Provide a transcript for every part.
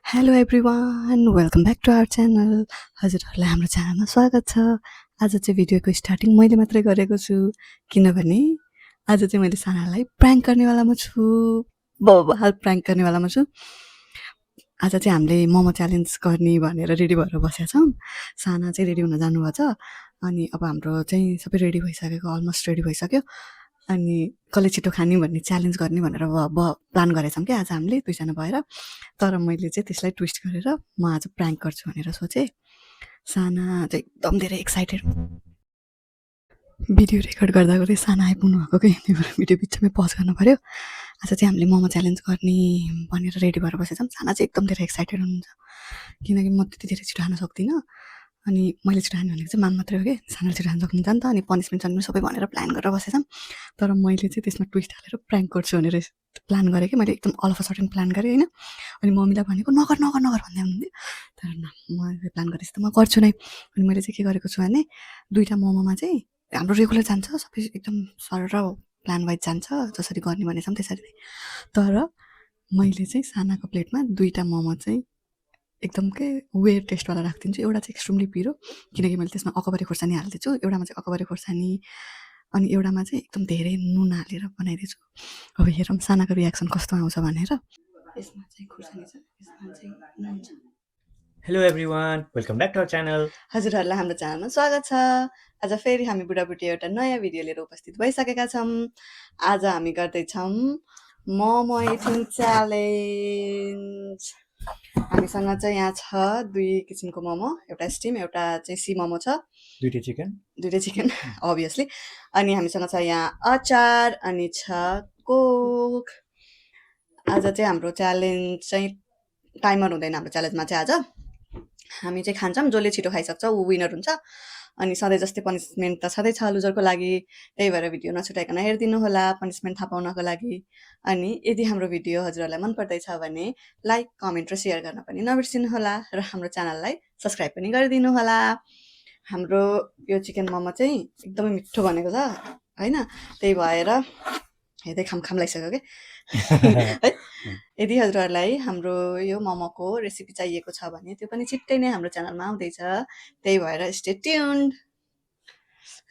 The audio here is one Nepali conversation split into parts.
Hello everyone welcome back to our channel. हजुरहरूलाई हाम्रो च्यानलमा स्वागत छ। आज चाहिँ भिडियोको स्टार्टिङ मैले मात्रै गरेको छु किनभने आज चाहिँ मैले सानालाई प्र्याङ्क गर्नेवालामा छु। बबाल प्र्याङ्क गर्नेवालामा छु। आज चाहिँ हामीले मोमो च्यालेन्ज गर्ने भनेर रेडी भएर बसेका छौँ। साना चाहिँ रेडी हुन जानुभएको छ अनि अब हाम्रो चाहिँ सबै रेडी भइसकेको, अलमोस्ट रेडी भइसक्यो। अनि कसले छिटो खाने भन्ने च्यालेन्ज गर्ने भनेर प्लान गरेछौँ क्या आज हामीले दुईजना भएर। तर मैले चाहिँ त्यसलाई ट्विस्ट गरेर म आज प्र्याङ्क गर्छु भनेर सोचेँ। साना चाहिँ एकदम धेरै एक्साइटेड भिडियो रेकर्ड गर्दा गर्दै साना आइपुग्नु भएको कि भिडियो बिचमै पज गर्नु पऱ्यो। आज चाहिँ हामीले मोमो च्यालेन्ज गर्ने भनेर रेडी भएर बसेछौँ। साना चाहिँ एकदम धेरै एक्साइटेड हुनुहुन्छ किनकि म त्यति धेरै छिटो खान सक्दिनँ। अनि मैले छिटो खाने भनेको चाहिँ माम मात्रै हो कि सानाले छिटो खान सक्नुहुन्छ नि त। अनि पनिसमेन्ट सनिसमेन्ट सबै भनेर प्लान गरेर बसेछौँ। तर मैले चाहिँ त्यसमा ट्विस्ट हालेर प्र्याङ्क गर्छु भनेर प्लान गरेँ कि मैले एकदम all of a sudden plan गरेँ होइन। अनि मम्मीलाई भनेको नगर नगर नगर भन्दै हुनुहुन्थ्यो। तर मैले प्लान गरेपछि त म गर्छु नै। अनि मैले चाहिँ के गरेको छु भने दुईवटा मोमोमा चाहिँ हाम्रो रेगुलर जान्छ सबै एकदम सरर प्लान वाइज जान्छ जसरी गर्ने भनेछौँ त्यसरी नै। तर मैले चाहिँ सानाको प्लेटमा दुईवटा मोमो चाहिँ एकदम के वेयर टेस्टवाला राखिदिन्छु। एउटा चाहिँ एक्सट्रिमली पिरो किनकि मैले त्यसमा अकबरी खोर्सानी हालिदिन्छु। एउटामा चाहिँ अकबरी खोर्सानी अनि एउटामा चाहिँ एकदम धेरै नुन हालेर बनाइदिन्छु। अब हेरौँ सानाको रियाक्सन कस्तो आउँछ भनेर। यसमा चाहिँ खोर्सानी छ, यसमा चाहिँ नुन छ। Hello everyone welcome back to our channel. हजुरहरूलाई हाम्रो च्यानलमा स्वागत छ। आज फेरि हामी बुढाबुढी एउटा नयाँ भिडियो लिएर उपस्थित भइसकेका छौँ। आज हामी गर्दैछौँ मोमो इटिङ च्यालेन्ज। हामीसँग चाहिँ यहाँ छ दुई किसिमको मोमो, एउटा स्टिम एउटा चाहिँ सी मोमो छ। दुईटै चिकन अभियसली। अनि हामीसँग छ यहाँ अचार अनि छ कोक। आज चाहिँ हाम्रो च्यालेन्ज चाहिँ टाइमर हुँदैन। हाम्रो च्यालेन्जमा चाहिँ आज हामी चाहिँ खान्छौँ, जसले छिटो खाइसक्छ ऊ विनर हुन्छ। अनि सधैँ जस्तै पनिसमेन्ट त छँदैछ लुजरको लागि, त्यही भएर भिडियो नछुटाइकन हेरिदिनु होला पनिसमेन्ट थाहा पाउनको लागि। अनि यदि हाम्रो भिडियो हजुरहरूलाई मन पर्दैछ भने लाइक कमेन्ट र सेयर गर्न पनि नबिर्सिनु होला र हाम्रो च्यानललाई सब्सक्राइब पनि गरिदिनु होला। हाम्रो यो चिकन मोमो चाहिँ एकदमै मिठो बनेको छ होइन, त्यही भएर हेर्दै खाम लागिसक्यो कि है। यदि हजुरहरूलाई हाम्रो यो मोमोको रेसिपी चाहिएको छ भने त्यो पनि छिट्टै नै हाम्रो च्यानलमा आउँदैछ, त्यही भएर स्टे ट्युन्ड।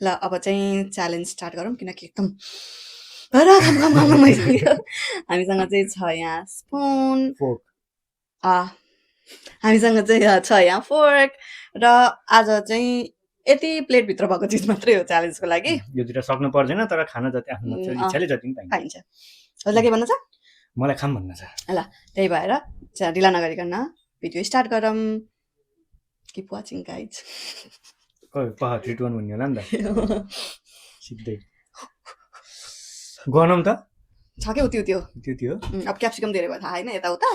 ल अब चाहिँ च्यालेन्ज स्टार्ट गरौँ किनकि एकदम हामीसँग चाहिँ छ यहाँ स्पुन, हामीसँग चाहिँ छ यहाँ फोर्क र आज चाहिँ यति प्लेटभित्र भएको चिज मात्रै हो च्यालेन्जको लागि। यो दुइटा सक्नु पर्दैन तर खान जति आफ्नो इच्छाले जति पनि पाइन्छ। हजुरलाई के भन्नु छ? मलाई खाम भन्न छ। ल त्यही भएर ढिला नगरिकन भिडियो स्टार्ट गरौँ। Keep watching guys. पह 3 2 1 भन्ने होला नि त सिधै गनौँ त छ के उत्यो त्यो त्यो अब क्याप्सिकम धेरै भयो थाहा होइन यताउता।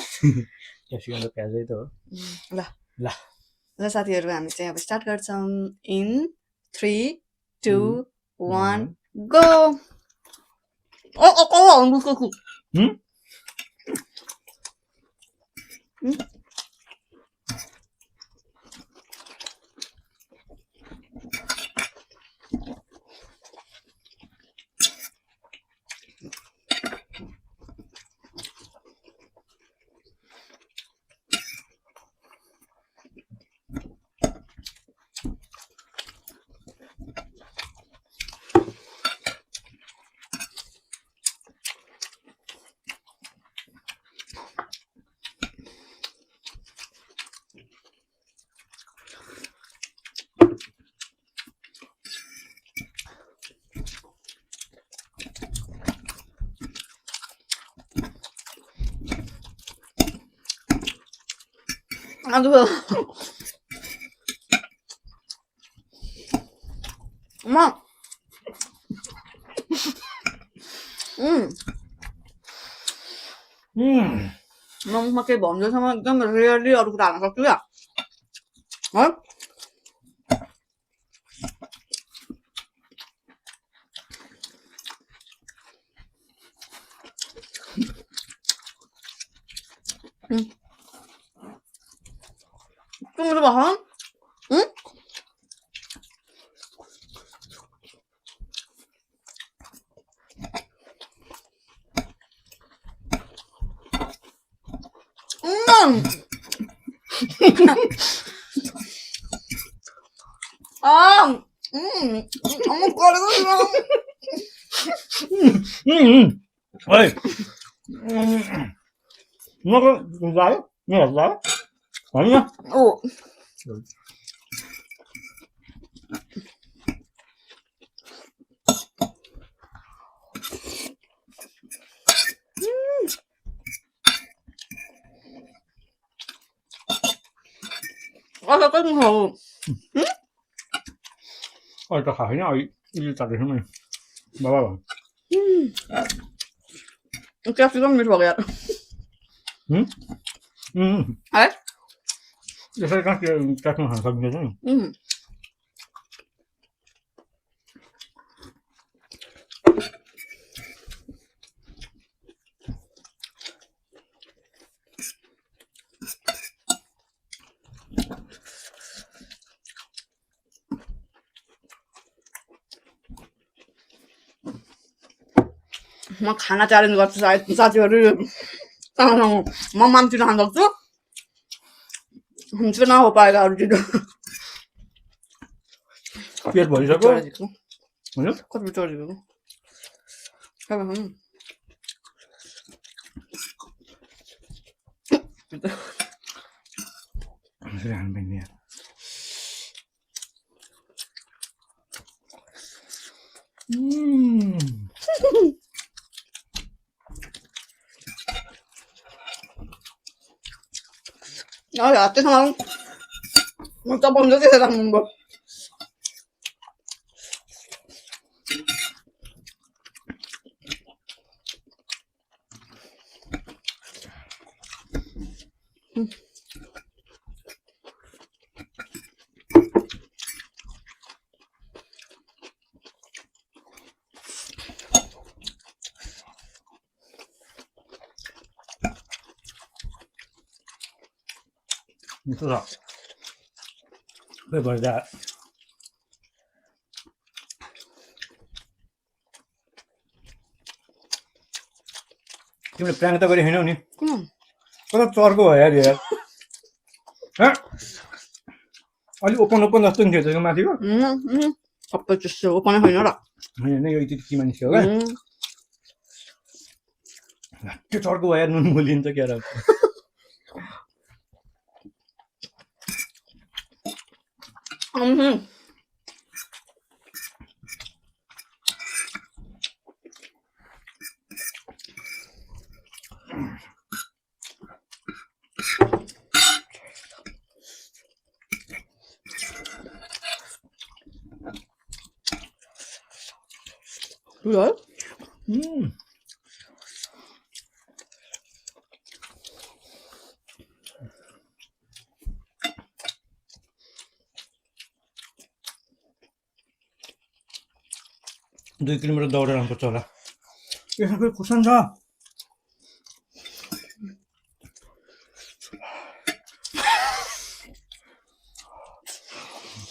क्याप्सिकम त प्याजै त हो। ल ल ल साथीहरू हामी चाहिँ अब स्टार्ट गर्छौँ इन 3 2 1 गो। aduh Ma म केही भन्दैसम्म एकदम रेयरली अरू कुरा हाल्न सक्छु क्या है। Tunggu bahang. अम्म गर्दैन ओइ मको लाग्यो मेरो लाग्यो होइन ओ अझ कति खाऊ अहिले त खाएन अहिले चाटेको मैले बाबा भयो क्याप्सिकम मिठो भएको यार है यसरी कहाँ क्याप्सिकम खान सकिन्छ नि म खाना च्यालेन्ज गर्छु साथीहरू म मामतिर खान सक्छु हमसे ना हो पाएगा अरूतिर पेट भरिसक्यो होइन कति चढेको यसरी खानु पाइने यार हातै खाऊ म चपाउँदै त्यसै राख्नु मिठो छ पेट भरिदिए तिमीले प्लान त गरी छैनौ नि कता चर्को भयो यार यार अलि ओपन ओपन जस्तो नि थियो त्यो माथिको सबै त्यस्तो ओपनै छैन र होइन यो यति कि मान्छे हो क्या त्यो चर्को भयो यार नुन मोलिन्छ क्या र ल 2 किलोमिटर दौडेर आउनुपर्छ होला यसमा फेरि खुर्सानी छ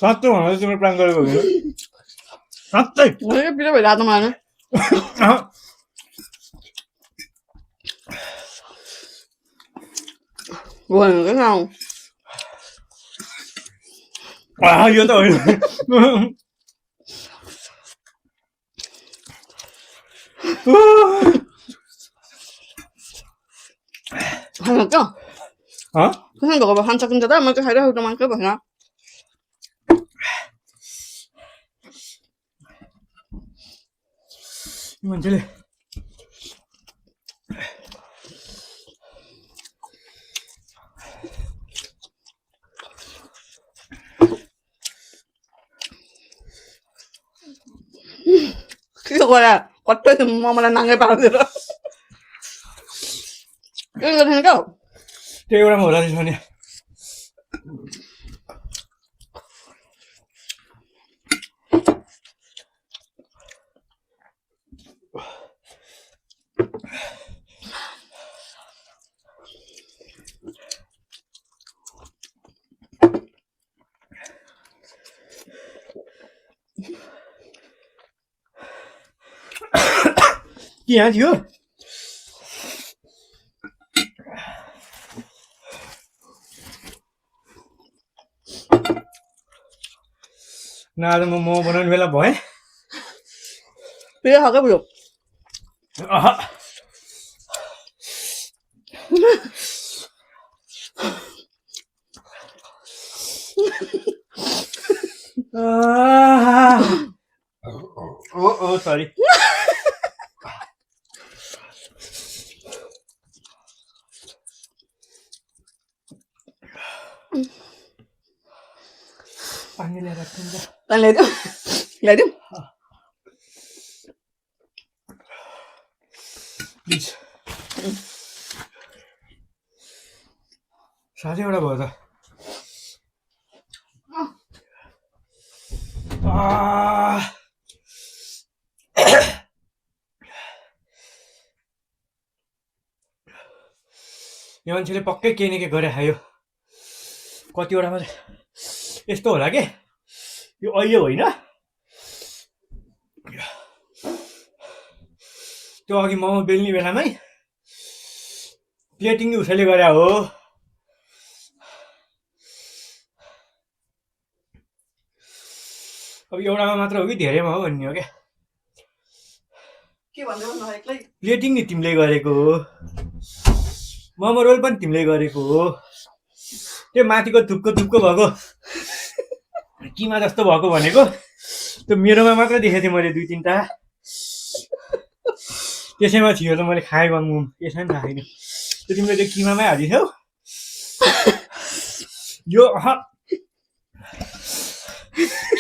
साँच्चै भनेर तिमीले प्लान गरेको हो साँच्चै पिरो भइरहेको त मलाई यो त होइन क्या कसरी भएको खान सकिन्छ त म चाहिँ खाइरहेको त मान्छे भएन मान्छेले के गरे कतै मलाई नाङ्गै पारिदिएर के गर्दैन क्या त्यो एउटामा होला त्यसमा नि के यहाँ थियो न आज म मोमो बनाउने बेला भएँ प्रिय खाकै बुझ्यो अह ओ सरी पानी ल्याएर पानी ल्याइदिउँ प्लिज साह्रैवटा भयो त यो मान्छेले पक्कै केही न केही गरेर खायो कतिवटामा यस्तो होला के यो अहिले होइन त्यो अघि मोमो बेल्ने बेलामै प्लेटिङ उसैले गरे हो अब एउटामा मात्र हो कि धेरैमा हो भन्ने हो क्या के भन्दै न एक्लै प्लेटिङ नि तिमीले गरेको हो मोमो रोल पनि तिमीले गरेको हो त्यो माथिको थुक्को भएको किमा जस्तो भएको भनेको त्यो मेरोमा मात्र देखेको थिएँ मैले 2-3टा त्यसैमा थियो त मैले खाएँ गर्नु यसै पनि खाएन त्यो तिमीले त्यो किमामै हालिथ्यौ यो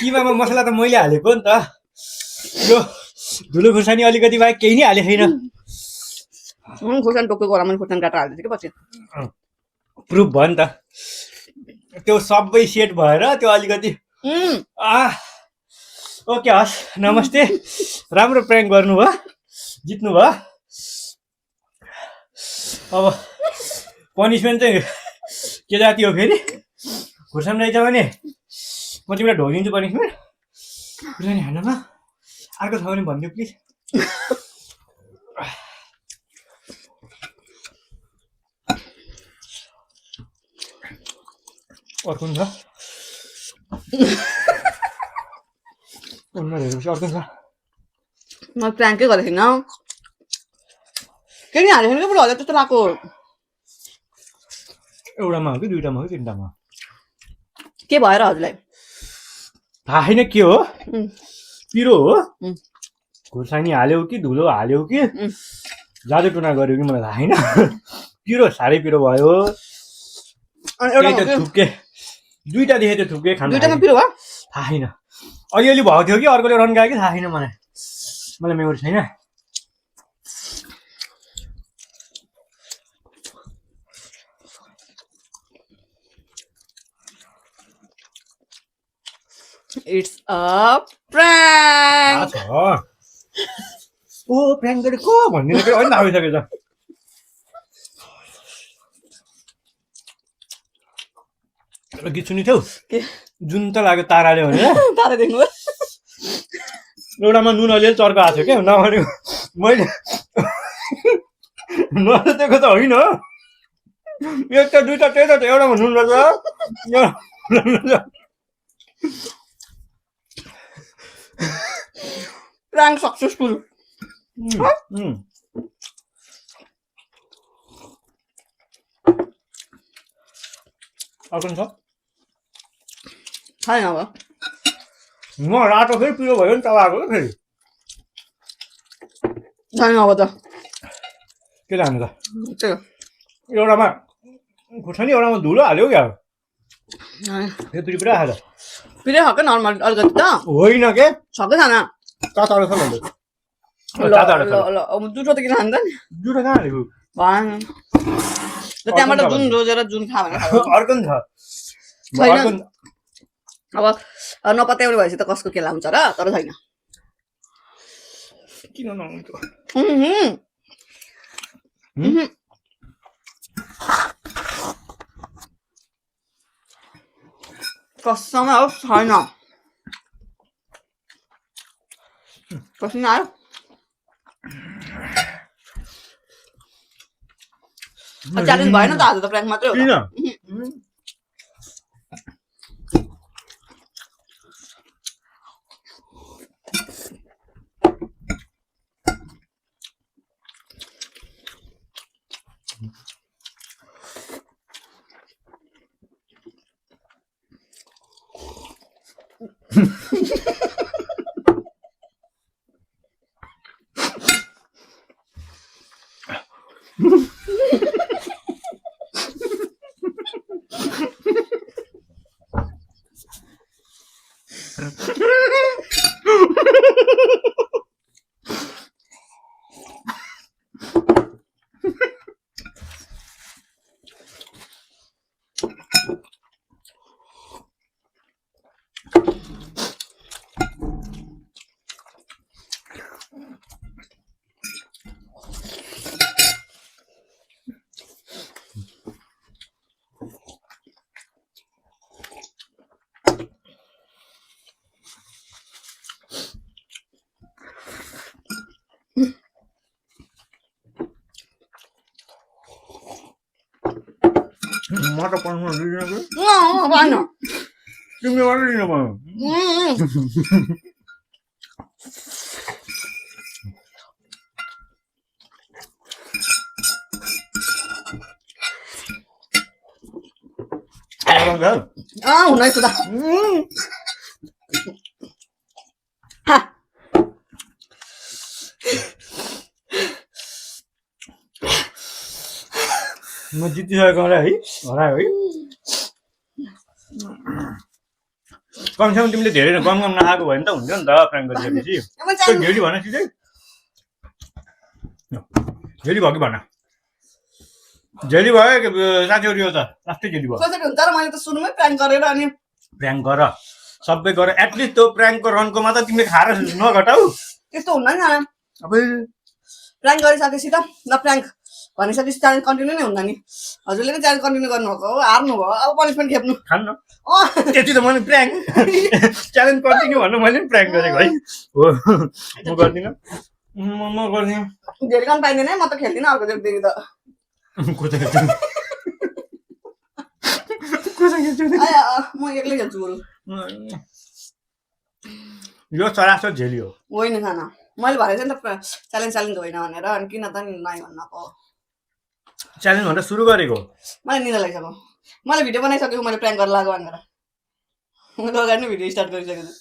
किमामा मसला त मैले हालेको नि त यो धुलो खुर्सानी अलिकति बाहेक केही नै हालेको छैन खुर्सानी टोकेको होला मैले खुर्सानी काटेर हालिदिएँ कि पछि प्रुफ भयो नि त त्यो सबै सेट भएर त्यो अलिकति ओके हस् नमस्ते राम्रो प्र्याङ्क गर्नुभयो जित्नु भयो अब पनिसमेन्ट चाहिँ के जाति हो फेरि खुर्सानी रहेछ भने म तिमीलाई ढोगिदिन्छु पनिसमेन्ट खुर्सानी हान्नमा अर्को छ भने भनिदियो प्लिज अर्को छ अर्को छ म प्र्याङ्कै गरेको थिइनँ के नि हालेको थिएन कि बुढो हजुर त्यस्तो लाग्यो एउटामा हो कि 2टामा हो कि 3टामा के भएर हजुरलाई थाहा छैन के हो पिरो हो उम्. खुर्सानी हाल्यौ कि धुलो हाल्यौ कि जादु टुना गर्यो कि मलाई थाहा छैन पिरो साह्रै पिरो भयो एउटा त्यो थुक्के 2टा देखेँ त्यो थुक्के खानु दुईटामा पिरो भयो थाहा छैन अलिअलि भएको थियो कि अर्कोले रन गयो कि थाहा छैन मलाई मेमोरी छैन इट्स अ प्र्याङ्क ओ प्र्याङ्क गरेको भन्दिनँ फेरि अहिले आइसकेछ एउटा गीत सुनेको थियौ जुन त लाग्यो ताराले भनेर तारा देख्नु एउटामा नुन अलिअलि चर्को आएको थियो क्या नभनेको मैले नसोचेको त होइन एउटा 2टा त्यही त एउटामा नुन रहेछ प्र्याङ्क सक्सेसफुल अर्को छ छैन अब म रातो फेरि पिरो भयो नि चलाएको फेरि छैन अब त के लानु त त्यही एउटामा खुर्सानी एउटामा धुलो हाल्यो क्या हो यो पुरा खाएर पिरो खाएको नर्मल अलिकति त होइन के छक्कै खाना तातो छ भन्दै ल अब दुधो त किन खान्छ नि दुधो कहाँ हालेको भएन त्यहाँबाट जुन रोजेर जुन खा भनेर अर्को नि छ छैन अब नपत्याउने भएपछि त कसको के लाउँछ र तर छैन किन नहुन्छ कसमा हो छैन पसिना आयो च्यालेन्ज भएन त आज त प्र्याङ्क मात्रै हो किन म त पढ्नु दिदिनँ भएन तिमीले मात्रै दिनु भयो हुन है त म जितिसकेको है हरायो है कमसेकम तिमीले धेरै गम नखाएको भयो भने त हुन्थ्यो नि त प्राङ्क गरिसकेपछि त्यो झेली भन सिधै झेली भयो कि भन झेली भयो साथीहरू यो त लास्टै झेली भयो कसरी हुन्छ र मैले त सुरुमै प्लान गरेर अनि प्र्याङ्क गर सबै गर एटलिस्ट त्यो प्र्याङ्कको रनको मात्र तिमीले खाएर नघटाउ त्यस्तो हुन्न नि अब प्लान गरिसकेपछि त ल प्लाङ्क भनिसकेपछि च्यालेन्ज कन्टिन्यू नै हुन्छ नि हजुरले नै च्यालेन्ज कन्टिन्यू गर्नुभएको हो हार्नु भयो अब पनिसमेन्ट खेप्नु खान्न त्यति त मैले प्र्याङ्क च्यालेन्ज कन्टिन्यू भन्नु मैले पनि प्र्याङ्क गरेको है हो म गर्दिनँ म गर्दिनँ धेरै गर्न पाइँदैन है म त खेल्दिनँ अर्को जोकदेखि त म एक्लै खेल्छु बरु यो सरासर झेली हो होइन खाना मैले भनेको थिएँ नि त च्यालेन्ज होइन भनेर अनि किन त नि नै भन्नको च्यालेन्ज भनेर सुरु गरेको मलाई निदा लागिसक्यो मैले भिडियो बनाइसकेको मैले प्र्याङ्क गरेर लाग्यो भनेर मैले अगाडि नै भिडियो स्टार्ट गरिसकेको छु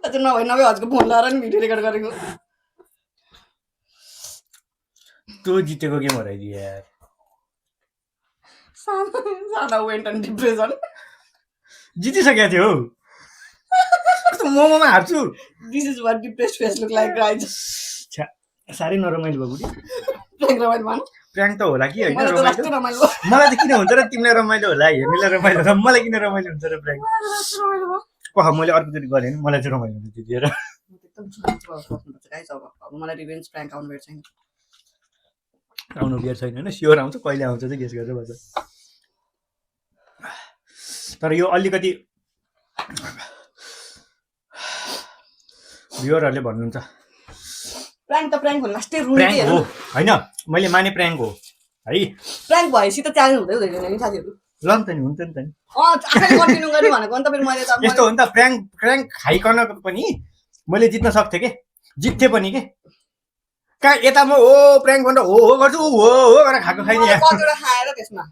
अझ नभए हजुरको फोन लगाएर नि भिडियो रेकर्ड गरेको तँ जितेको गेम हराइदियो यार सादा वेन्ट एन्ड डिप्रेसन जितिसकेको थियो मोमोमा हार्छु this is what depressed face look like guys साह्रै नरमाइलो भयो बुढी प्र्याङ्क रमाइलो भन प्र्याङ्क त होला कि होइन मलाई त लास्ट रमाइलो भयो मलाई त किन हुन्छ र तिमीलाई रमाइलो होला हेर्नेलाई रमाइलो होला मलाई किन रमाइलो हुन्छ र प्र्याङ्क रमाइलो भयो कह मैले अर्कोचोटि गरेँ नि मलाई चाहिँ रमाइलो हुन्छ त्यतिखेर एकदम गाइज अब मलाई रिभेन्ज प्र्याङ्क आउनु भेट्छ छैन आउनु बिहार छैन होइन स्योर आउँछ कहिले आउँछ चाहिँ गेस गरेर बस्छ तर यो अलिकति भ्युअरहरूले भन्नुहुन्छ प्र्याङ्क त प्र्याङ्क हो लास्टै रुल प्र्याङ्क हो होइन मैले माने प्र्याङ्क हो है प्र्याङ्क भएपछि त च्यालेन्ज हुँदै हुँदैन नि साथीहरू ल नि त नि हुन्छ नि त नि आफैले कन्टिन्यू गर्ने भनेको नि त फेरि मैले त यस्तो हो नि त प्र्याङ्क खाइकन पनि मैले जित्न सक्थेँ के जित्थेँ पनि के कहाँ यता म हो प्र्याङ्क भनेर हो गर्छु हो गरेर खाएको खाइदिएँ कतिवटा खाएर त्यसमा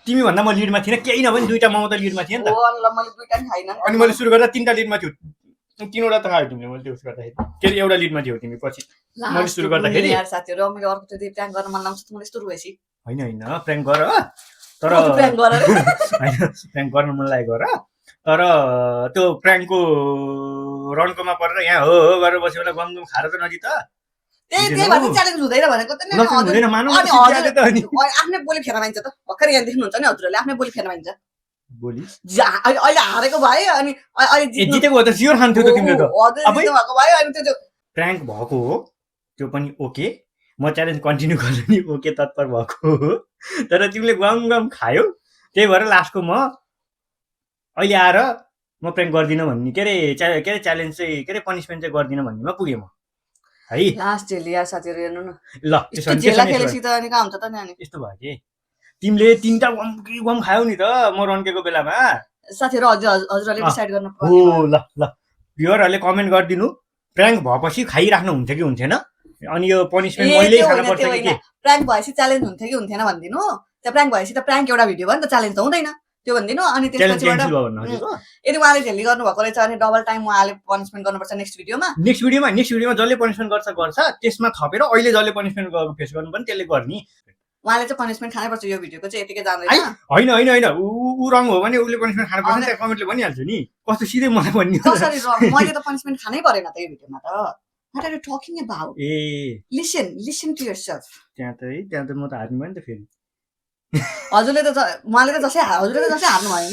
तिमी भन्दा म लिडमा थिइनँ केही नभए नि 2टा मोमो त लिडमा थिएँ नि त मैले 2टा नि खाइनँ अनि मैले सुरु गर्दा 3टा लिडमा थियो 3वटा त खायो तिमीले मैले त्यो उस गर्दाखेरि के अरे एउटा लिडमा थियो तिमी पछि मैले सुरु गर्दाखेरि यार साथीहरू मैले अर्कोचोटि प्र्याङ्क गर्न मन लाग्छ मलाई यस्तो रुएपछि होइन प्र्याङ्क गर तर प्र्याङ्क गरेर होइन प्र्याङ्क गर्न मन लागेको र तर त्यो प्र्याङ्कको रन्कोमा परेर यहाँ हो गरेर बस्यो भने गम खाएर त नजित त्यही भएर च्यालेन्ज हुँदैन भनेको त नि हुँदैन मानौ आफ्नै बोली फेर्न मान्छ त भर्खर यहाँ देख्नुहुन्छ नि हजुरहरूले आफ्नै बोली फेर्न मान्छ बोली अहिले हारेको भए अनि अहिले जितेको त सियोर खान्थ्यो त तिमीले त भएको भयो अनि त्यो प्र्याङ्क भएको हो त्यो पनि ओके म च्यालेन्ज कन्टिन्यू गर्नु नि ओके तत्पर भएको हो तर तिमीले गम खायो त्यही भएर लास्टको म अहिले आएर म प्र्याङ्क गर्दिनँ भन्ने के अरे च्यालेन्ज चाहिँ के अरे पनिसमेन्ट चाहिँ गर्दिनँ भन्नेमा पुगेँ म है लास्ट झेल यार साथीहरू हेर्नु न ल झेला खेलेपछि त अनि कहाँ हुन्छ त नि अनि यस्तो भयो कि तिमीले 3टा गम खायौ नि त म रन्केको बेलामा साथीहरू हजुरहरूले डिसाइड गर्नु हो ल भ्युअरहरूले कमेन्ट गरिदिनु प्र्याङ्क भएपछि खाइराख्नु हुन्थ्यो कि हुन्थेन अनि यो पनिसमेन्ट मैले खान पर्छ कि प्र्याङ्क भएपछि च्यालेन्ज हुन्थ्यो कि हुन्थेन भनिदिनु त्यो प्र्याङ्क भएपछि त प्र्याङ्क एउटा भिडियो भयो नि त च्यालेन्ज त हुँदैन त्यो भनिदिनु अनि च्यालेन्ज त्यसपछिबाट क्यान्सल भयो भन्नु खोजेको यदि उहाँले झेल्ली गर्नुभएको रहेछ भने डबल टाइम उहाँले पनिसमेन्ट गर्नुपर्छ नेक्स्ट भिडियोमा नेक्स्ट भिडियोमा जसले पनिसमेन्ट गर्छ त्यसमा थपेर अहिले जसले पनिसमेन्ट फेस गर्नु पनि त्यसले गर्ने उहाँले चाहिँ पनिसमेन्ट खानै पर्छ यो भिडियोको चाहिँ यतिकै जान्दैन होइन ऊ रङ हो भने उसले पनिसमेन्ट खानु पर्छ त्यहाँ कमेन्टले भनिहाल्छु नि कस्तो सिधै मलाई भन्ने कसरी रङ मैले त पनिसमेन्ट खानै परेन त यो भिडियोमा त What are you talking about? Listen to yourself. त्यहाँ त म त हार्नु भयो नि त फेरि हजुरले त उहाँले त जसै हजुरले त जसै हार्नु भयो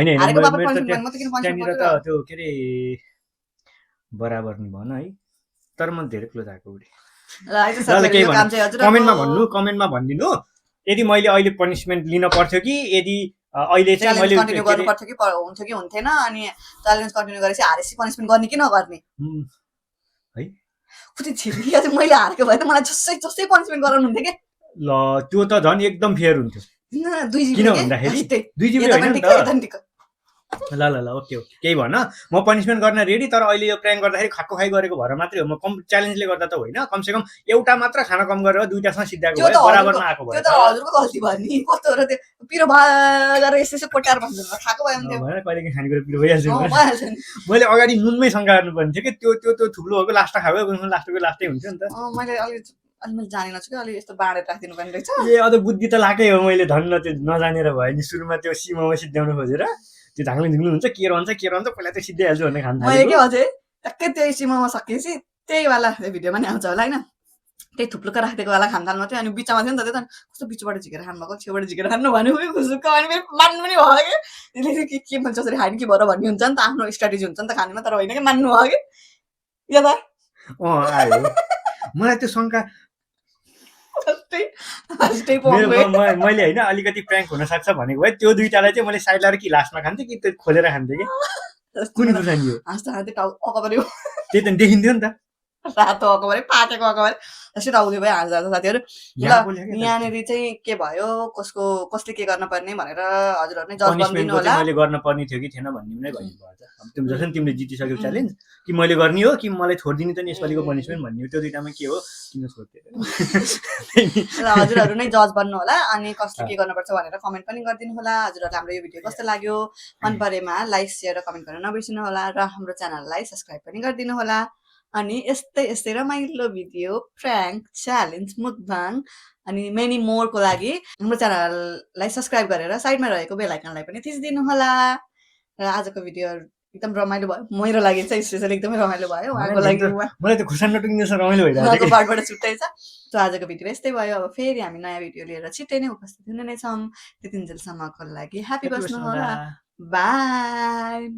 नि हारेको बापत पनिसमेन्ट गर्नु म त किन पनिसमेन्ट त्यहाँनिर त त्यो के अरे बराबर नि भन है तर म धेरै क्लोज आएको उडी कमेन्टमा भनिदिनु यदि मैले अहिले पनिसमेन्ट लिन पर्थ्यो कि यदि अहिले चाहिँ मैले कन्टिन्यू गर्नु पर्थ्यो कि हुन्थ्यो कि हुन्थेन अनि च्यालेन्ज कन्टिन्यू गरेपछि हारेपछि पनिसमेन्ट गर्ने कि नगर्ने है कति छिर्किया चाहिँ मैले हारेको भए त मलाई जसै पनिसमेन्ट गराउनु हुन्थ्यो के ल त्यो त झन् एकदम फेयर हुन्थ्यो किन भन्दाखेरि 2 GB हैन नि त ल ओके केही भन म पनिसमेन्ट गर्न रेडी तर अहिले यो प्र्याङ्क गर्दाखेरि खाएको खाइ गरेको भएर मात्रै हो म कम च्यालेन्जले गर्दा त होइन कमसेकम एउटा मात्र खाना कम गरेर दुईटासँग सिद्ध्याएको भए बराबरमा आएको भयो त्यो त हजुरको गल्ती भयो नि कस्तो र त्यो पिरो भएर यसो कोट्याएर भन्नु खाएको भए हुन्थ्यो भएर कहिलेकाहीँ खानेकुरा पिरो भइहाल्छ नि मैले अगाडि नुनमै शङ्का गर्नुपर्ने थियो कि त्यो थुप्रो भएको लास्टमा खाएको लास्टको लास्टै हुन्छ नि त मैले मैले जानेन छु कि अलि यस्तो बाँडेर राखिदिनु पर्ने रहेछ अझ बुद्धि त लाकै हो मैले धन्न त्यो नजानेर भयो नि सुरुमा त्यो सीमामा सिद्ध्याउनु खोजेर त्यो झाङ्ले झुङ्नु हुन्छ के रहन्छ पहिला त सिद्ध्याइहाल्छु भन्ने खान मैले के अझै ट्याक्कै त्यो सीमामा सकिएपछि त्यही वाला भिडियोमा नि आउँछ होला होइन त्यही थुप्लुका राखिदिएको वाला खान थाल्नु थियो अनि बिचमा थियो नि त त्यो त कस्तो बिचबाट झिकेर खानुभएको छेउबाट झिकेर खानु भन्यो खुजुक्क अनि फेरि मान्नु पनि भयो कि के भन्छ जसरी खाने कि भएर भन्ने हुन्छ नि त आफ्नो स्ट्राटेजी हुन्छ नि त खानुमा तर होइन कि मान्नु भयो कि यो त आयो मलाई त्यो शङ्का मैले होइन अलिकति प्र्याङ्क हुन सक्छ भनेको भए त्यो दुईटालाई चाहिँ मैले साइड लाएर कि लास्टमा खान्थेँ कि त्यो खोलेर खान्थेँ कि कुन खुर्सानी हो त्यही त देखिन्थ्यो नि त रातो अकबरे पाकेको अकबरे त्यसरी आउँदै भयो हाँस्दा साथीहरू ल यहाँनिर चाहिँ के भयो कसले के गर्न पर्ने भनेर हजुरहरूले जज गरिदिनु होला मैले गर्न पर्ने थियो कि थिएन भन्ने नै भइदिनु भयो अब तिमी जसरी तिमीले जितिसक्यौ च्यालेन्ज कि मैले गर्ने हो कि मलाई छोडिदिनु त नि यसपालिको पनिसमेन्ट भन्ने हो त्यो दुईटामा के हो किन छोड्दियो हजुरहरू नै जज बन्नु होला अनि कसले के गर्नुपर्छ भनेर कमेन्ट पनि गरिदिनु होला हजुरहरूलाई हाम्रो यो भिडियो कस्तो लाग्यो मन परेमा लाइक सेयर र कमेन्ट गर्न नबिर्सिनु होला र हाम्रो च्यानललाई सब्स्क्राइब पनि गरिदिनु होला अनि यस्तै रमाइलो भिडियो प्र्याङ्क च्यालेन्ज मुकबाङ अनि मेनी मोरको लागि हाम्रो च्यानललाई सब्स्क्राइब गरेर साइडमा रहेको बेल आइकनलाई पनि थिचिदिनु होला र आजको भिडियो एकदम रमाइलो भयो मेरो लागि चाहिँ स्पेसली एकदमै रमाइलो भयो उहाँको लागि मलाई त खुर्सानी नटुङ्गिन रमाइलो भइरहेको पार्टबाट छुट्टै छ सो आजको भिडियो यस्तै भयो अब फेरि हामी नयाँ भिडियो लिएर छिट्टै नै उपस्थित हुने नै छौँ त्यतिन्जेलसम्मको लागि ह्यापी बस्नु होला बाई